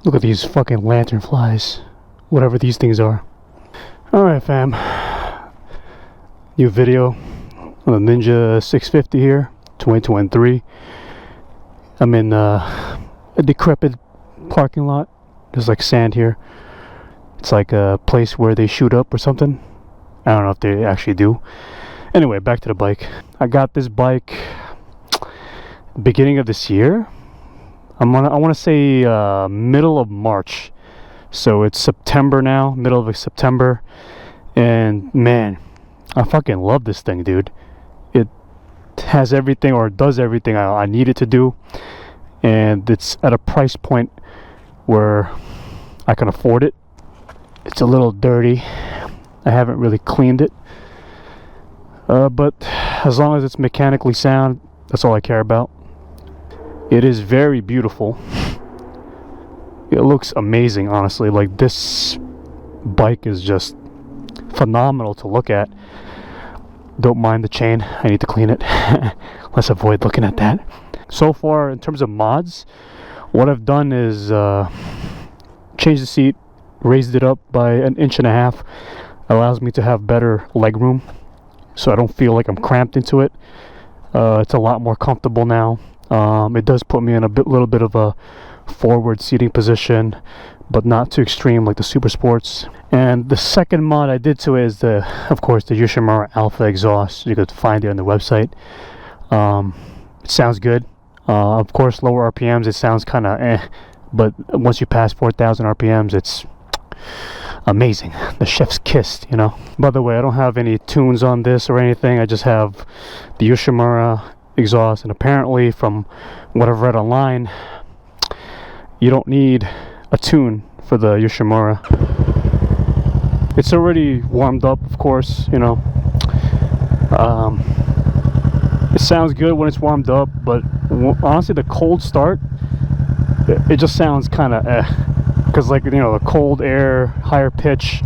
Look at these fucking lantern flies. Whatever these things are. Alright, fam. New video on the Ninja 650 here. 2023. I'm in a decrepit parking lot. There's like sand here. It's like a place where they shoot up or something. I don't know if they actually do. Anyway, back to the bike. I got this bike beginning of this year. I want to say middle of March. So it's September now, middle of September. And man, I fucking love this thing, dude. It has everything, or does everything I need it to do. And it's at a price point where I can afford it. It's a little dirty. I haven't really cleaned it. But as long as it's mechanically sound, that's all I care about. It is very beautiful. It looks amazing, honestly. Like, this bike is just phenomenal to look at. Don't mind the chain. I need to clean it. Let's avoid looking at that. So far, in terms of mods, what I've done is changed the seat, raised it up by 1.5 inches. Allows me to have better leg room, so I don't feel like I'm cramped into it. It's a lot more comfortable now. It does put me in a little bit of a forward seating position, but not too extreme like the Super Sports. And the second mod I did to it is of course, the Yoshimura Alpha exhaust. You could find it on the website. It sounds good. Of course, lower RPMs, it sounds kind of but once you pass 4,000 RPMs, it's amazing. The chef's kissed, you know. By the way, I don't have any tunes on this or anything. I just have the Yoshimura exhaust, and apparently, from what I've read online, you don't need a tune for the Yoshimura. It's already warmed up, of course, you know. It sounds good when it's warmed up, but honestly, the cold start, it just sounds kind of because, like, you know, the cold air, higher pitch,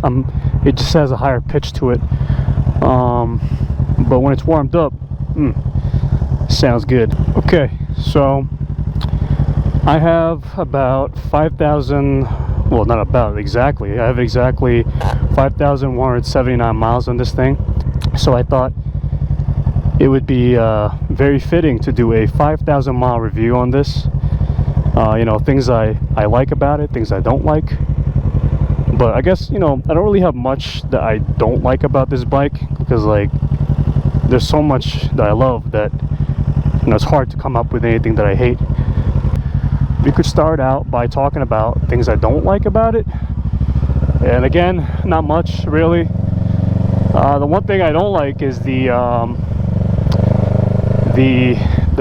it just has a higher pitch to it. But when it's warmed up, sounds good. Okay, so I have about 5,000, well, not about, exactly, I have exactly 5,179 miles on this thing. So I thought it would be very fitting to do a 5,000 mile review on this. You know, things I like about it, things I don't like. But I guess, you know, I don't really have much that I don't like about this bike, because, like, there's so much that I love that, you know, it's hard to come up with anything that I hate. We could start out by talking about things I don't like about it. And again, not much, really. The one thing I don't like is the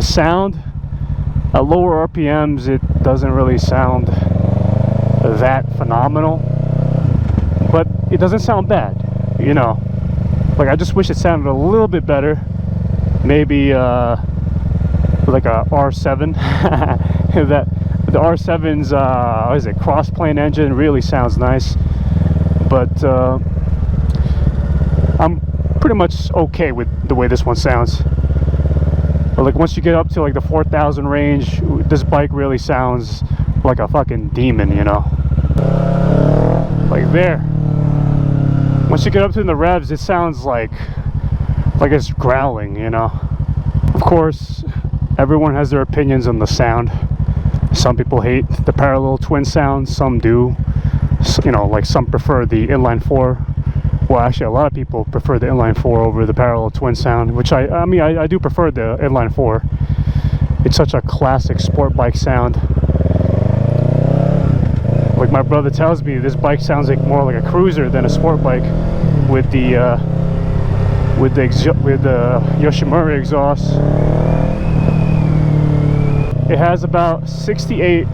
sound. At lower RPMs, it doesn't really sound that phenomenal, but it doesn't sound bad, you know. Like, I just wish it sounded a little bit better. Maybe like a R7. That the R7's what is it, cross-plane engine really sounds nice, but I'm pretty much okay with the way this one sounds. But like, once you get up to like the 4,000 range, this bike really sounds like a fucking demon, you know. Like there. Once you get up to the revs, it sounds like it's growling, you know. Of course, everyone has their opinions on the sound. Some people hate the parallel twin sound, some do. You know, like, some prefer the inline four. Well, actually, a lot of people prefer the inline four over the parallel twin sound, which I mean, I do prefer the inline four. It's such a classic sport bike sound. Like, my brother tells me, this bike sounds like more like a cruiser than a sport bike with the Yoshimura exhaust. It has about 68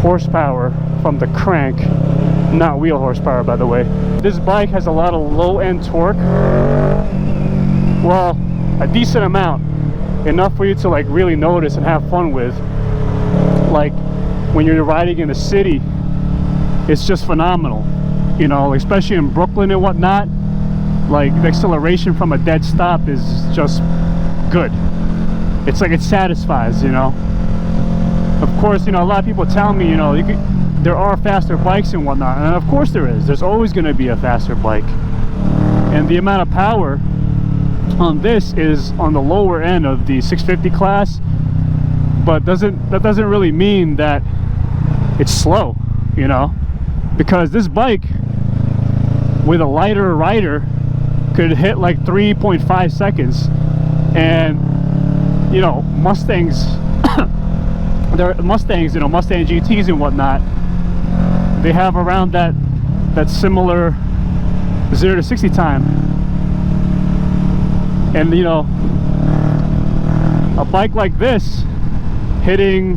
horsepower from the crank, not wheel horsepower, by the way. This bike has a lot of low-end torque. Well, a decent amount, enough for you to, like, really notice and have fun with. Like, when you're riding in the city, it's just phenomenal, you know, especially in Brooklyn and whatnot. Like, the acceleration from a dead stop is just good. It's like, it satisfies, you know. Of course, you know, a lot of people tell me, you know, there are faster bikes and whatnot, and of course there is. There's always going to be a faster bike, and the amount of power on this is on the lower end of the 650 class, but that doesn't really mean that it's slow, you know, because this bike with a lighter rider could hit like 3.5 seconds, and you know, Mustangs there are Mustangs, you know, Mustang GTs and whatnot, they have around that similar 0 to 60 time. And you know, a bike like this hitting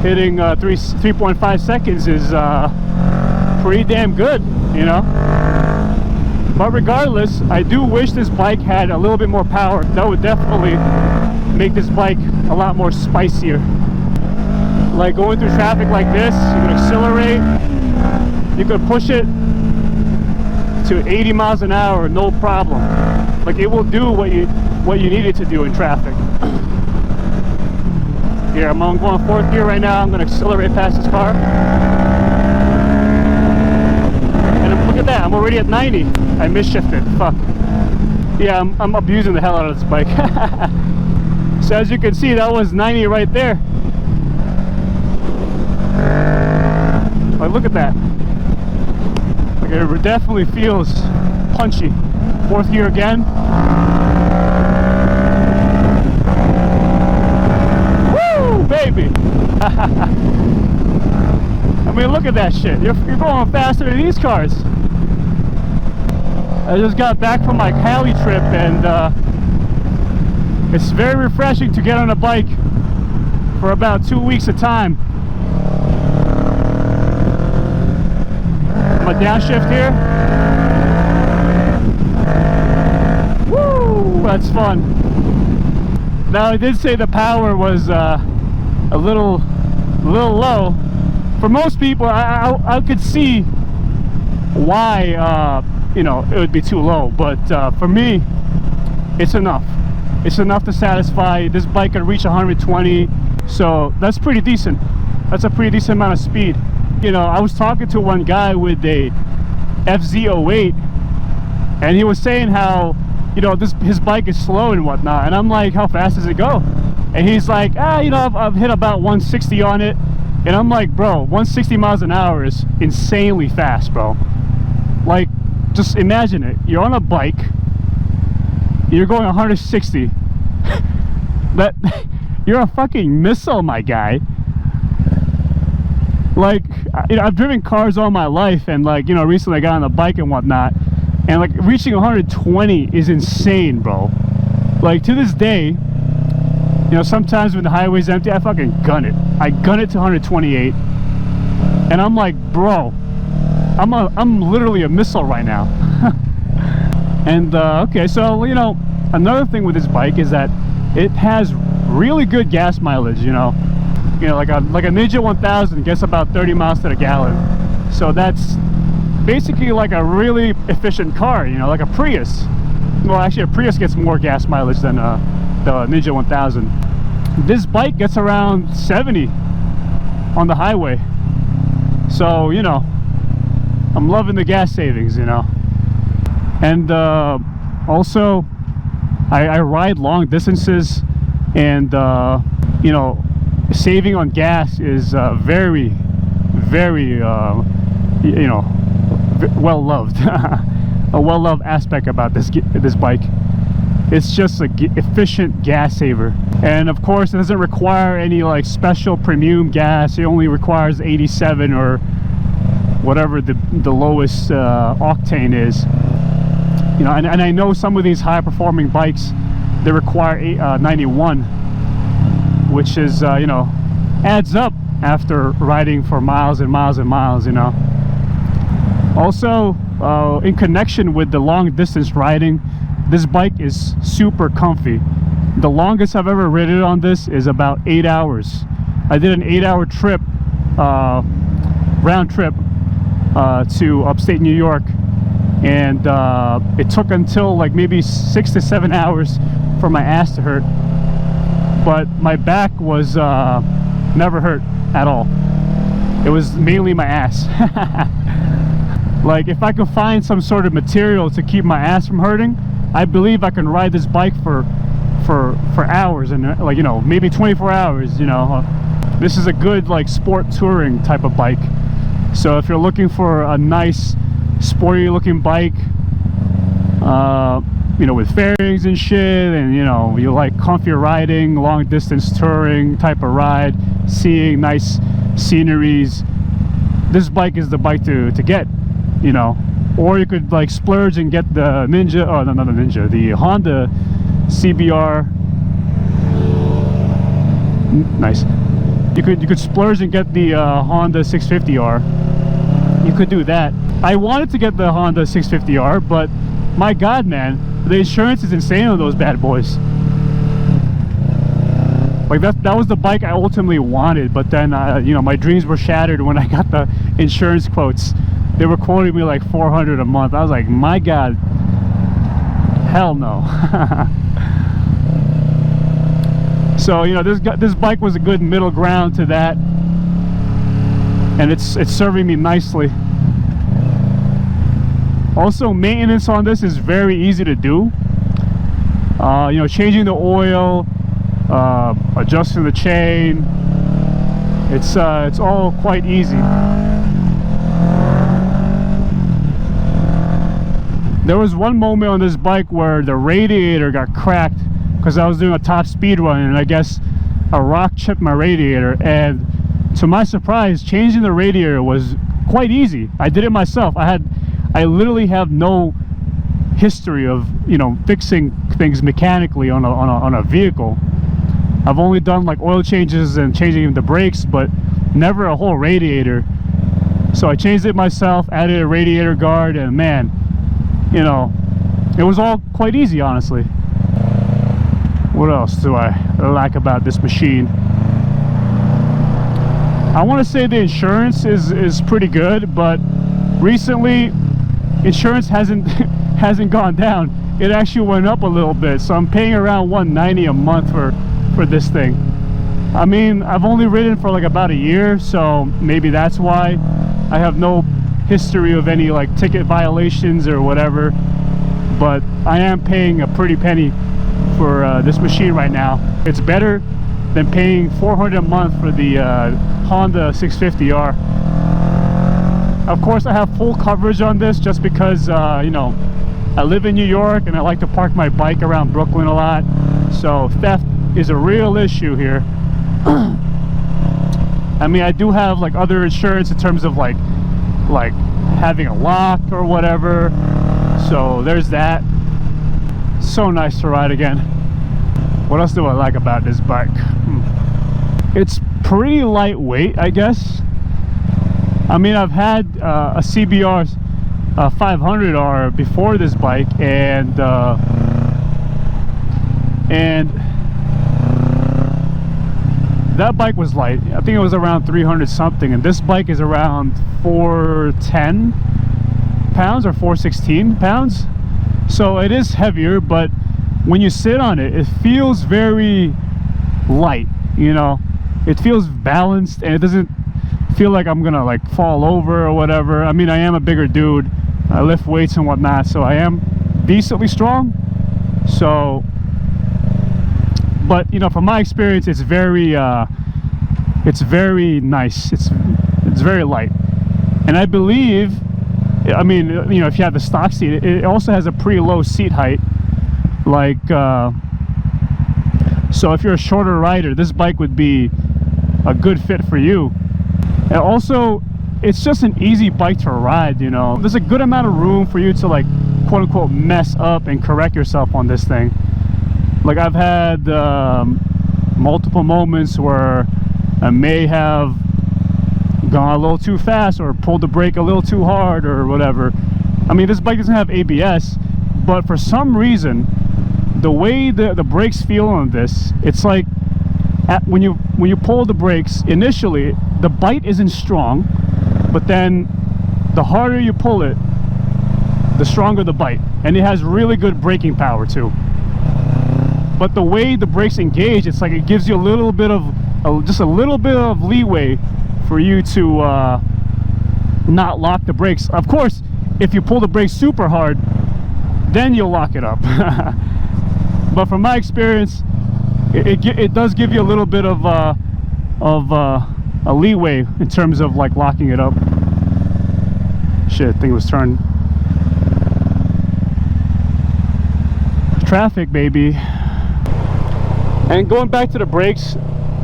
3.5 seconds is pretty damn good, you know. But regardless, I do wish this bike had a little bit more power. That would definitely make this bike a lot more spicier. Like going through traffic like this, you can accelerate, you could push it to 80 miles an hour, no problem. Like it will do what you need it to do in traffic. Here, I'm going 4th gear right now. I'm going to accelerate past this car. And look at that, I'm already at 90. I misshifted, fuck. Yeah, I'm abusing the hell out of this bike. So as you can see, that was 90 right there. Like, look at that. Like, it definitely feels punchy. 4th gear again. Woo, baby! I mean, look at that shit. You're going faster than these cars. I just got back from my Cali trip, and it's very refreshing to get on a bike for about 2 weeks at a time. I'm a downshift here. Woo! That's fun. Now, I did say the power was a little low. For most people, I could see why you know, it would be too low, but for me, it's enough. It's enough to satisfy. This bike could reach 120, so that's pretty decent. That's a pretty decent amount of speed. You know, I was talking to one guy with a FZ08, and he was saying how, you know, his bike is slow and whatnot, and I'm like, how fast does it go? And he's like, you know, I've hit about 160 on it. And I'm like, bro, 160 miles an hour is insanely fast, bro. Like, just imagine it. You're on a bike, you're going 160. You're a fucking missile, my guy. Like, you know, I've driven cars all my life, and like, you know, recently I got on a bike and whatnot, and like reaching 120 is insane, bro. Like, to this day, you know, sometimes when the highway's empty, I fucking gun it. I gun it to 128, and I'm like, bro, I'm literally a missile right now. And okay, so you know, another thing with this bike is that it has really good gas mileage. You know, like a Ninja 1000 gets about 30 miles to the gallon, so that's basically like a really efficient car. You know, like a Prius. Well, actually, a Prius gets more gas mileage than the Ninja 1000. This bike gets around 70 on the highway, so you know, I'm loving the gas savings, you know. And also I ride long distances, and you know, saving on gas is very you know, well loved. A well loved aspect about this bike. It's just an efficient gas saver, and of course it doesn't require any like special premium gas. It only requires 87 or whatever the lowest octane is. You know, and I know some of these high performing bikes, they require 91, which is you know, adds up after riding for miles and miles and miles, you know. Also, in connection with the long distance riding, this bike is super comfy. The longest I've ever ridden on this is about 8 hours. I did an 8-hour trip, round trip, to upstate New York, and it took until like maybe 6 to 7 hours for my ass to hurt, but my back was never hurt at all. It was mainly my ass. Like, if I could find some sort of material to keep my ass from hurting, I believe I can ride this bike for hours, and like, you know, maybe 24 hours, you know. This is a good like sport touring type of bike. So if you're looking for a nice sporty looking bike, you know, with fairings and shit, and you know, you like comfy riding, long distance touring type of ride, seeing nice sceneries, this bike is the bike to get, you know. Or you could like splurge and get the Ninja, oh no, not the Ninja, the Honda CBR. Nice. You could splurge and get the Honda 650R. You could do that. I wanted to get the Honda 650R, but my God, man, the insurance is insane on those bad boys. Like that was the bike I ultimately wanted, but then you know, my dreams were shattered when I got the insurance quotes. They were quoting me like $400 a month. I was like, my God, hell no. So you know, this bike was a good middle ground to that, and it's serving me nicely. Also, maintenance on this is very easy to do. You know, changing the oil, adjusting the chain, it's all quite easy. There was one moment on this bike where the radiator got cracked because I was doing a top speed run, and I guess a rock chipped my radiator, and to my surprise, changing the radiator was quite easy. I did it myself. I literally have no history of, you know, fixing things mechanically on a vehicle. I've only done like oil changes and changing the brakes, but never a whole radiator. So I changed it myself, added a radiator guard, and man, you know, it was all quite easy, honestly. What else do I like about this machine? I want to say the insurance is pretty good, but recently insurance hasn't gone down. It actually went up a little bit, so I'm paying around $190 a month for this thing. I mean, I've only ridden for like about a year, so maybe that's why. I have no history of any like ticket violations or whatever, but I am paying a pretty penny for this machine right now. It's better than paying $400 a month for the Honda 650R. Of course, I have full coverage on this just because you know, I live in New York and I like to park my bike around Brooklyn a lot, so theft is a real issue here. I mean, I do have like other insurance in terms of like having a lock or whatever, so there's that. So nice to ride again. What else do I like about this bike? It's pretty lightweight, I guess. I mean, I've had a CBR 500R before this bike, and that bike was light. I think it was around 300 something, and this bike is around 410 pounds or 416 pounds. So it is heavier, but when you sit on it, it feels very light, you know. It feels balanced, and it doesn't feel like I'm gonna like fall over or whatever. I mean, I am a bigger dude, I lift weights and whatnot, so I am decently strong. So, but you know, from my experience, it's very nice. It's very light, and I believe, I mean, you know, if you have the stock seat, it also has a pretty low seat height. Like, so if you're a shorter rider, this bike would be a good fit for you. And also, it's just an easy bike to ride, you know. There's a good amount of room for you to like, quote unquote, mess up and correct yourself on this thing. Like, I've had multiple moments where I may have gone a little too fast or pulled the brake a little too hard or whatever. I mean, this bike doesn't have ABS, but for some reason, the way the brakes feel on this, it's like when you pull the brakes initially, the bite isn't strong, but then the harder you pull it, the stronger the bite, and it has really good braking power too. But the way the brakes engage, it's like it gives you a little bit of just a little bit of leeway for you to not lock the brakes. Of course, if you pull the brakes super hard, then you'll lock it up. But from my experience, it does give you a little bit of a leeway in terms of like locking it up. Shit, thing was turned. Traffic, baby. And going back to the brakes,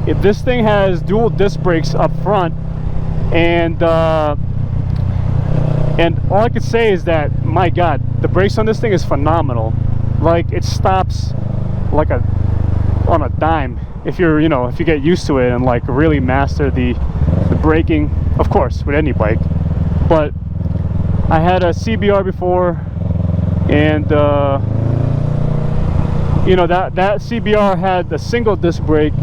if this thing has dual disc brakes up front, and all I could say is that, my God, the brakes on this thing is phenomenal. Like, it stops like on a dime if you're, you know, if you get used to it and like really master the braking, of course, with any bike. But I had a CBR before, and you know, that CBR had a single disc brake,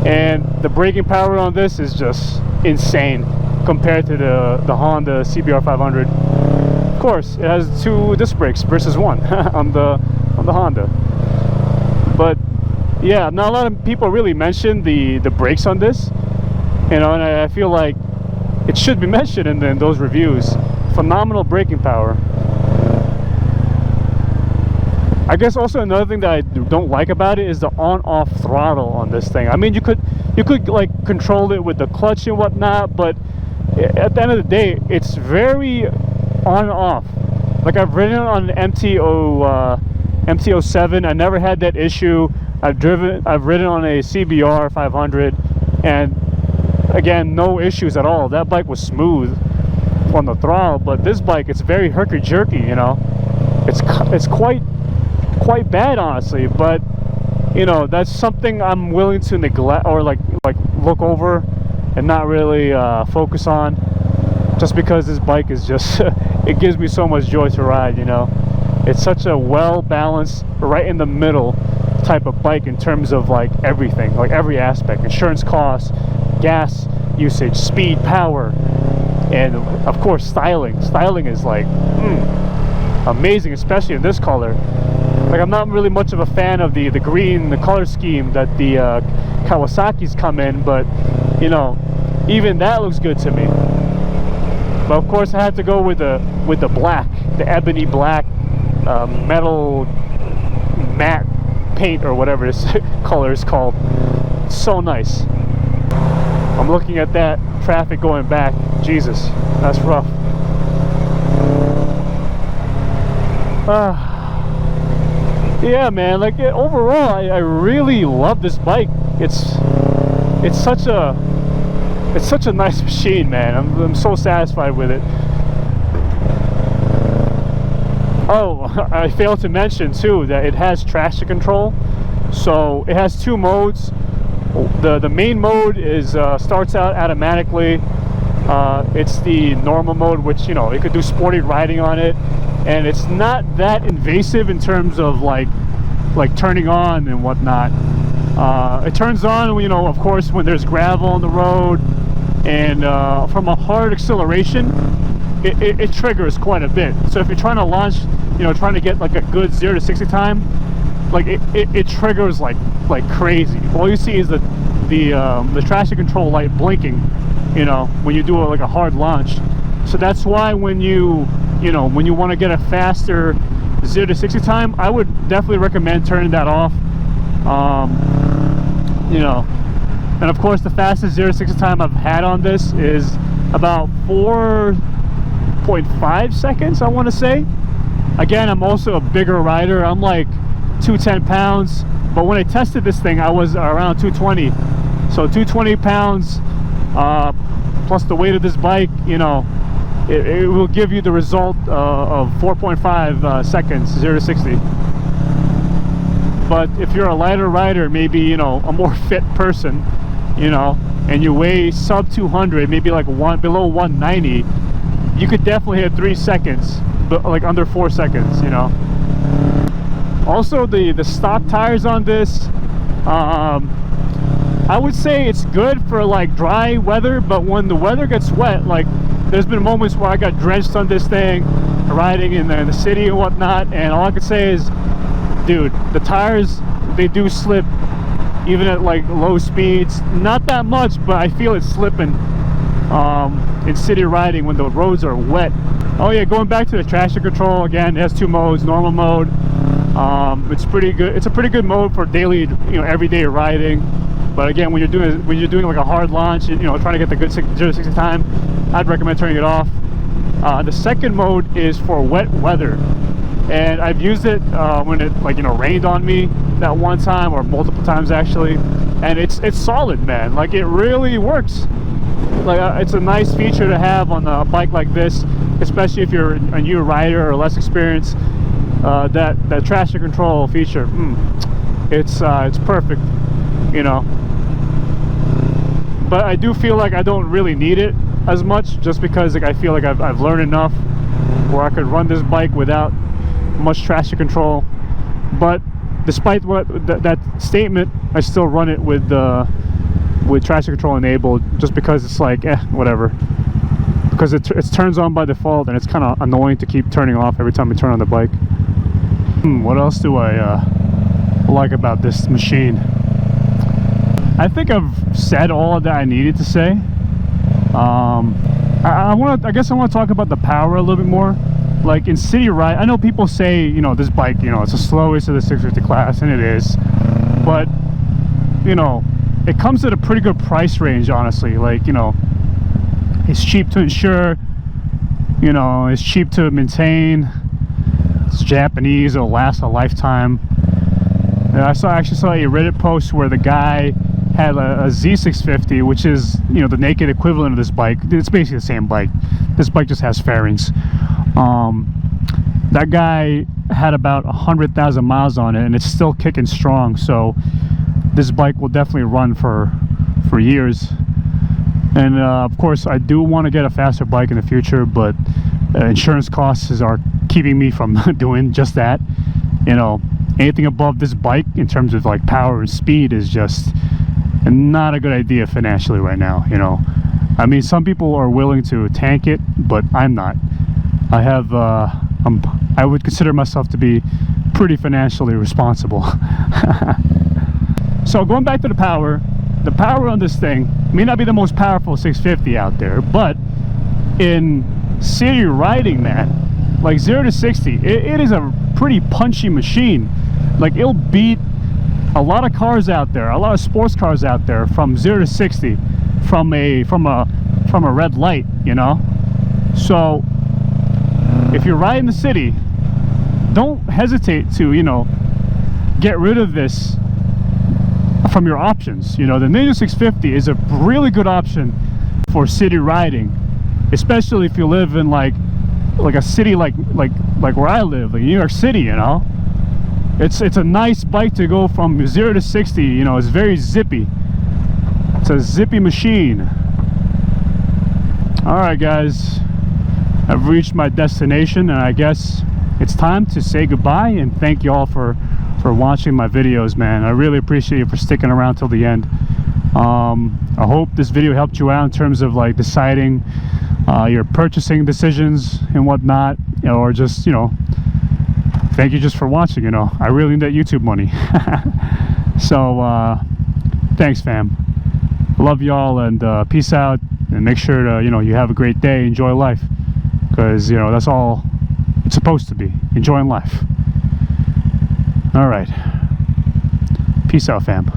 and the braking power on this is just insane compared to the Honda CBR 500. Of course, it has 2 disc brakes versus 1 on the Honda. But yeah, not a lot of people really mention the brakes on this, you know, and I feel like it should be mentioned in those reviews. Phenomenal braking power. I guess also another thing that I don't like about it is the on-off throttle on this thing. I mean, you could like control it with the clutch and whatnot, but at the end of the day, it's very on-off. Like, I've ridden on an MT-07. I never had that issue. I've ridden on a CBR 500, and again, no issues at all. That bike was smooth on the throttle, but this bike, it's very herky-jerky, you know. It's quite bad, honestly, but you know, that's something I'm willing to neglect or like look over and not really focus on, just because this bike is just it gives me so much joy to ride, you know. It's such a well balanced, right in the middle type of bike in terms of like everything, like every aspect: insurance costs, gas usage, speed, power, and of course styling is like amazing, especially in this color. Like, I'm not really much of a fan of the green, the color scheme that the Kawasaki's come in, but you know, even that looks good to me. But of course, I had to go with the black, the ebony black, metal matte paint or whatever this color is called. It's so nice. I'm looking at that traffic going back. Jesus, that's rough. Yeah, man, like overall, I really love this bike. It's such a nice machine, man. I'm so satisfied with it. Oh, I failed to mention too that it has traction control. So it has 2 modes. The main mode is starts out automatically. It's the normal mode, which, you know, you could do sporty riding on it, and it's not that invasive in terms of like turning on and whatnot. It turns on, you know, of course, when there's gravel on the road, and from a hard acceleration, it triggers quite a bit. So if you're trying to launch, you know, trying to get like a good 0 to 60 time, like it triggers like crazy. All you see is the traction control light blinking, you know, when you do like a hard launch. So that's why when you want to get a faster 0 to 60 time, I would definitely recommend turning that off. You know, and of course the fastest 0 to 60 time I've had on this is about 4.5 seconds, I want to say. Again, I'm also a bigger rider. I'm like 210 pounds, but when I tested this thing, I was around 220. So 220 pounds plus the weight of this bike, you know, it will give you the result of 4.5 seconds 0 to 60. But if you're a lighter rider, maybe, you know, a more fit person, you know, and you weigh sub 200, maybe like below 190, you could definitely hit 3 seconds, but like under 4 seconds, you know. Also, the stock tires on this, I would say it's good for like dry weather, but when the weather gets wet, like there's been moments where I got drenched on this thing riding in the city and whatnot, and all I could say is, dude, the tires, they do slip even at like low speeds. Not that much, but I feel it slipping. in city riding when the roads are wet. Oh yeah, going back to the traction control again, it has 2 modes. Normal mode, it's pretty good. It's a pretty good mode for daily, everyday riding. But again, when you're doing like a hard launch, trying to get the good 0 to 60 time, I'd recommend turning it off. The second mode is for wet weather, and I've used it when it rained on me that one time, or multiple times actually, and it's solid, man. Like, it really works. Like, it's a nice feature to have on a bike like this, especially if you're a new rider or less experienced. That traction control feature, it's perfect, But I do feel like I don't really need it as much, just because I feel like I've learned enough where I could run this bike without much traction control. But despite that statement, I still run it with traction control enabled, just because it's like, whatever. Because it turns on by default, and it's kind of annoying to keep turning off every time I turn on the bike. What else do I like about this machine? I think I've said all that I needed to say. I guess I want to talk about the power a little bit more. Like, in city ride, I know people say, this bike, it's the slowest of the 650 class, and it is. But, it comes at a pretty good price range, honestly. Like, it's cheap to insure, it's cheap to maintain. It's Japanese, it'll last a lifetime. And I actually saw a Reddit post where the guy had a Z650, which is the naked equivalent of this bike. It's basically the same bike. This bike just has fairings. That guy had about 100,000 miles on it, and it's still kicking strong. So this bike will definitely run for years. And of course, I do want to get a faster bike in the future, but insurance costs are keeping me from doing just that. Anything above this bike in terms of like power and speed is just not a good idea financially right now. I mean, some people are willing to tank it, but I'm not. I would consider myself to be pretty financially responsible. So going back to the power on this thing may not be the most powerful 650 out there, but in city riding, man, like 0 to 60, it is a pretty punchy machine. Like, it'll beat a lot of cars out there, a lot of sports cars out there, from 0 to 60 from a red light, So if you're riding the city, don't hesitate to get rid of this from your options. The Ninja 650 is a really good option for city riding, especially if you live in like a city like where I live, like New York City. It's a nice bike to go from 0 to 60. It's very zippy. It's a zippy machine. All right, guys, I've reached my destination, and I guess it's time to say goodbye and thank you all for watching my videos, man. I really appreciate you for sticking around till the end. I hope this video helped you out in terms of like deciding your purchasing decisions and whatnot, or just thank you just for watching. I really need that YouTube money. So thanks, fam. Love y'all, and peace out, and make sure to you have a great day, enjoy life, because that's all it's supposed to be, enjoying life. All right, peace out, fam.